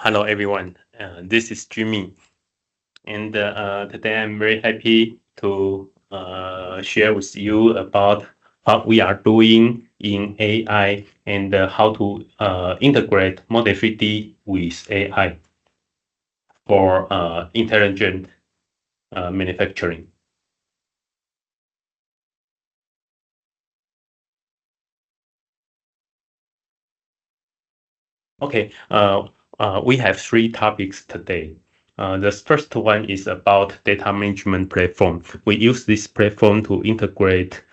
Hello, everyone. This is Jimmy, and today I'm very happy to share with you about what we are doing in AI and how to integrate Model 3D with AI for intelligent manufacturing. Okay, we have three topics today. The first one is about data management platform. We use this platform to integrate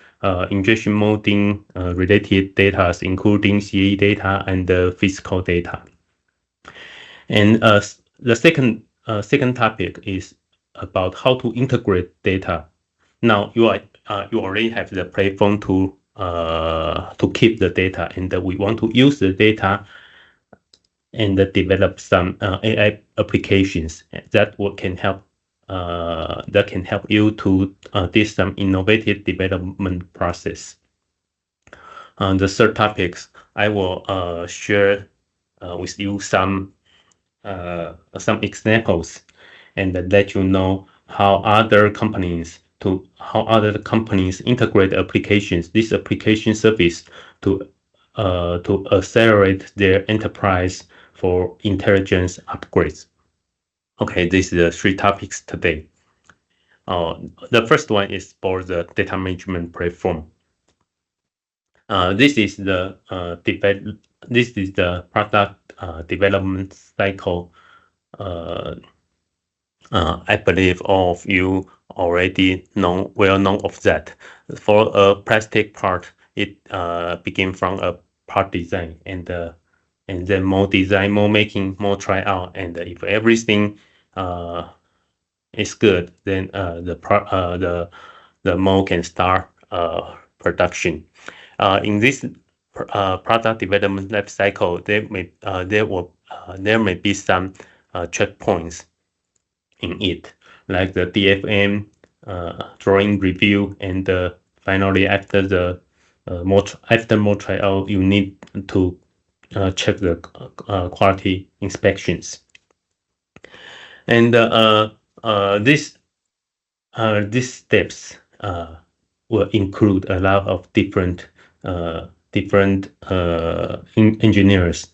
injection molding related data, including CAE data and physical data. And the second topic is about how to integrate data. Now you already have the platform to keep the data, and we want to use the data and develop some AI applications that can help you to do some innovative development process. The third topics, I will share with you some examples and let you know how other companies integrate applications, this application service to accelerate their enterprise for intelligence upgrades. Okay, these are the three topics today. The first one is for the data management platform. This is the product development cycle. I believe all of you already well know of that. For a plastic part, it begins from a part design and then more design, more making, more try out, and if everything is good, then the mold can start production. In this product development life cycle, there may be some checkpoints in it, like the DFM, drawing review, and finally after more tryout, you need to check the quality inspections. And these steps will include a lot of different engineers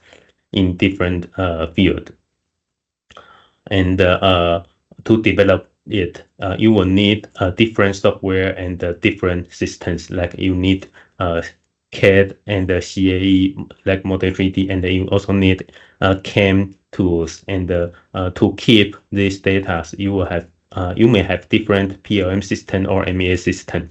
in different field. And to develop it, you will need different software and different systems. Like you need CAD and CAE, like Model 3D, and you also need CAM tools. And to keep these data, you may have different PLM system or MES system.